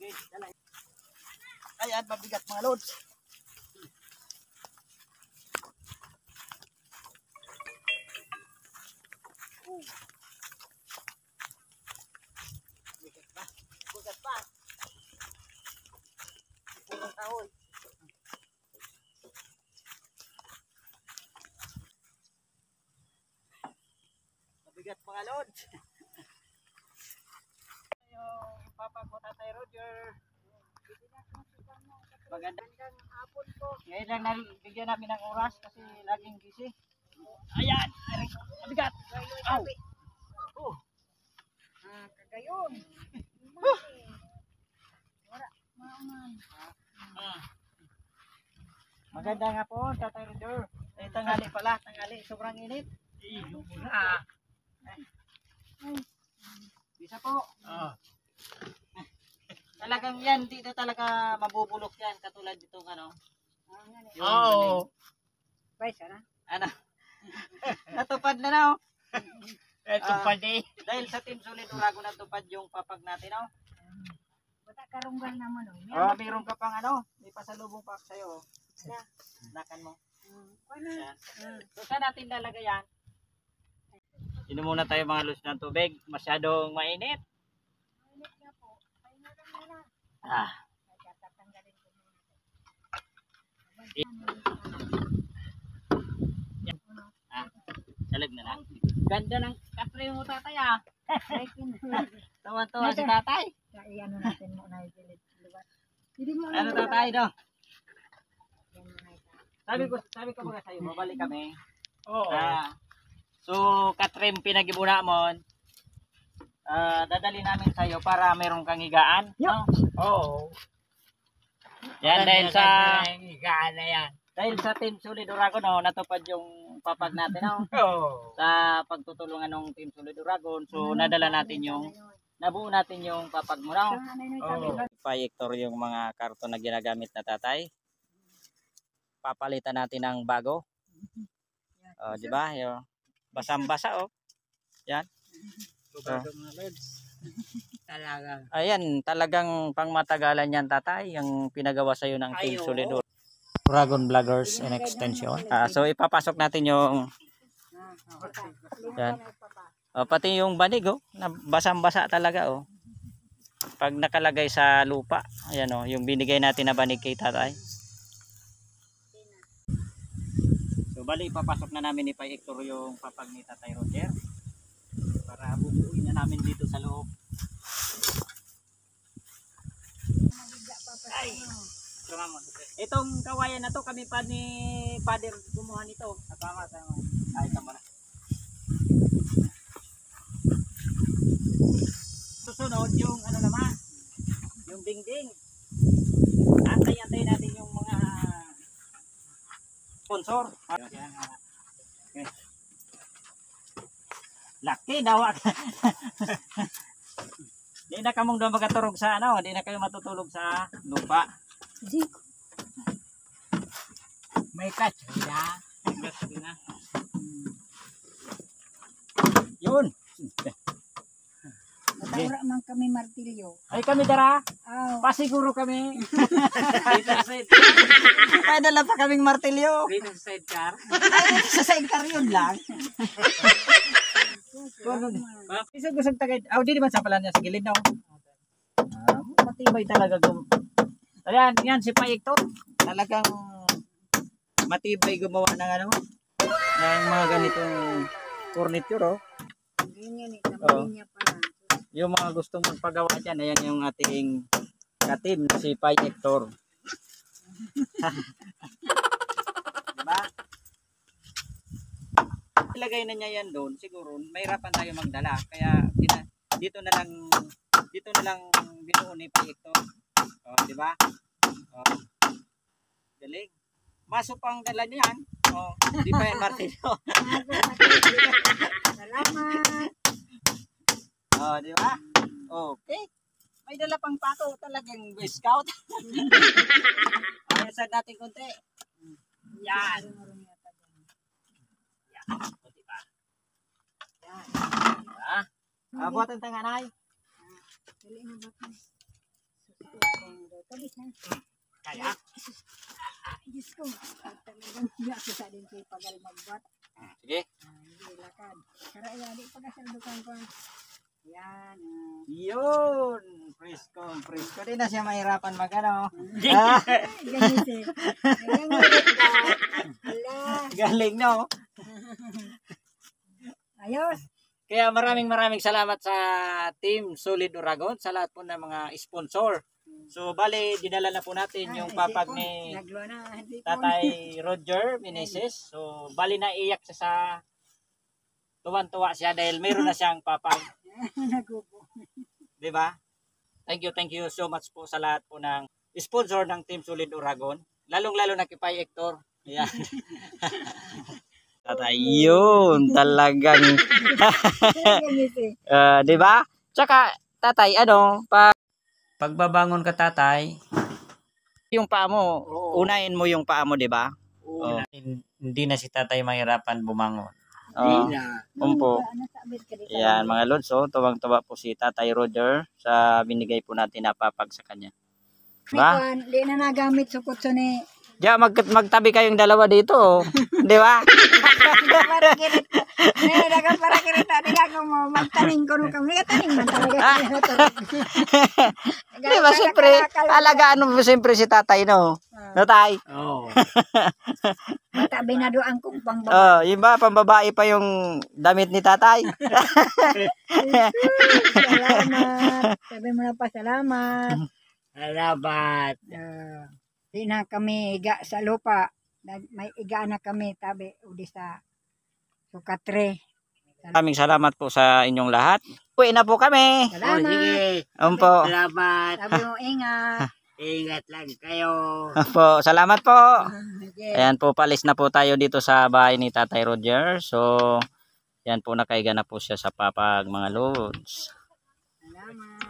Ayan, mabigat mga lods. Bigat pa. Bigat pa. Pulong kahoy. Mabigat mga lods. Yung papa ko, Tatay Roger. Magandang hapon po. Ngayon lang nabigyan namin ng oras kasi laging busy. Ayan! Mabigat! Aw! Oh! Kagayon. Wala, mauman. Maganda nga po, Tatay Roger. Eh, tanghali pala, tanghali. Sobrang init. Bisa po. Talagang yan, dito talaga mabubulok yan. Katulad ditong ano. Oo. Bay, sana. Ano? Natupad na na oh. Ito pa di. Dahil sa Team Solid Urago natupad yung papag natin oh. Bata karunggal naman oh. Oh, mayroon ka pang ano, may pasalubong pa sa'yo. Nakan mo. Yan. So saan natin lalagay yan? Inom muna tayo mga lods ng tubig. Masyadong mainit. Mainit na po. Pahinga lang nila. Ah. Tatanggalin ko muna. Salag na lang. Ganda ng kapre mo tatay ah. Ay, Tawa-tawa si tatay. ano natin muna yung liwat. Hindi mo Ano tatay no? Yan muna ito. Sabi ko mga sa'yo, babalik kami. Oo. So, katrim pinagibuna mo, dadali namin sa'yo para mayroong kang higaan. No? Oo. Yan, Higaan na yan. dahil sa Team Solid Uragon, no, natupad yung papag natin no, Oo. sa pagtutulungan ng Team Solid Uragon. So, nadala natin nabuo natin yung papag mo. No? Oo. Pa-Hector yung mga karton na ginagamit na tatay. Papalitan natin ng bago. Oh, di ba? Yung basang-basa oh. Yan. Talaga. Ayan, talagang pangmatagalan yan tatay, yung pinagawa sa iyo ng Team Ayo. Solid Uragon Vloggers and Extension. So ipapasok natin yung yan. Pati yung banig oh, na basang-basa talaga oh. Pag nakalagay sa lupa, ayan oh, yung binigay natin na banig kay tatay. So bali ipapasok na namin ni Pai Hector yung papag ni Tatay Roger para bubuuin na namin dito sa loob. Ay, itong kawayan na to kami pa ni Father gumawa nito. Tama. Ay, tama na. Susunod yung ano naman, yung dingding. Antay-antay natin yung mga sponsor. Laki daw. Di na kamong daw magaturog sa ano, di na kayo matutulog sa lupa. May catch na. Yun. Natawra man kami martilyo. Ay kami dara. Aw. Pasiguro kami. Kaya dala pa kaming martilyo. Dito sa sidecar. Ay, sa sidecar yun lang. Isang tagay. Di naman sa pala niya sa gilid na. Matibay talaga. Ayan, yan si Pai Hector. Talagang matibay gumawa ng ano, ng mga ganitong furniture oh. Ganyan ito. Malinya pala. Yung mga gustong magpagawa dyan, ayan yung ating katim na si Pai Hector. Diba? Ilagay na niya yan doon, siguro mahirapan tayo magdala. Kaya dito na lang binuo ni Pai Hector. Oh, di ba? Oh. Galing. Maso pang dala niyan. Oh, di pa yan martilyo. Salamat. Oh, di ba? Okay. May dala pang pato, talagang Boy Scout. Ayasan natin konti. Yan. Yan. O, diba? Yan. Diba? Buhatan tanganay. Dali na ba? Kabis na. Kaya. Diyos ko. Talagang hindi ako sa din kay pagal magbat. Sige. Hindi lakad. Karaya, di pagkasaldukan ko. Yan. Yun. Presko. Presko. Di na siya mahirapan magano. Ganyan siya. Ala. Galing, no? Ayos. Kaya maraming salamat sa Team Solid Uragon, sa lahat po ng mga sponsor. So, bali, dinala na po natin yung papag ni Nagluwa na. Hindi po. Tatay Roger Meneses. So, bali naiyak siya sa tuwan-tuwa siya dahil mayroon na siyang papag. Nagubo. Di ba? Thank you so much po sa lahat po ng sponsor ng Team Solid Uragon. Lalong-lalo na kay Pai Hector. Ayan. Tatay, yun. Talagang, Ganyan siya. di ba? Tsaka, tatay, pagbabangon ka, tatay, yung paa mo, Oo. unahin mo yung paa mo, di ba? Oo. Hindi na si tatay mahirapan bumangon. Hindi na. Umpo. Nasabit ka dito. Yan, mga lods, tuwang-tuwa po si Tatay Roger sa binigay po natin na papag sa kanya. Diba? Di na nagamit sukot so ni. Diya, magtabi kayong dalawa dito, oh. Di ba? Para kirit. Dagang para kirit. Di lang mo magtaning ko nung kami. Taning man talaga. Di ba, siyempre, alagaan mo siyempre si tatay, no? No, tay? Oo. Mata binaduan kong pangbabae. Yung ba, pambabae pa yung damit ni tatay? Salamat. Sabi mo na pa salamat. Salamat. Di na kami higa sa lupa. May higa na kami tabi udi sa sukatre. Maraming salamat po sa inyong lahat. Uwi na po kami. Oh, Salamat. sige. Umpo. Salamat. Sabi mo ingat. Ingat lang kayo. Po, salamat po. Okay. Ayan po, palis na po tayo dito sa bahay ni Tatay Roger. So, yan po, nakaiga na po siya sa papag, mga lods. Salamat.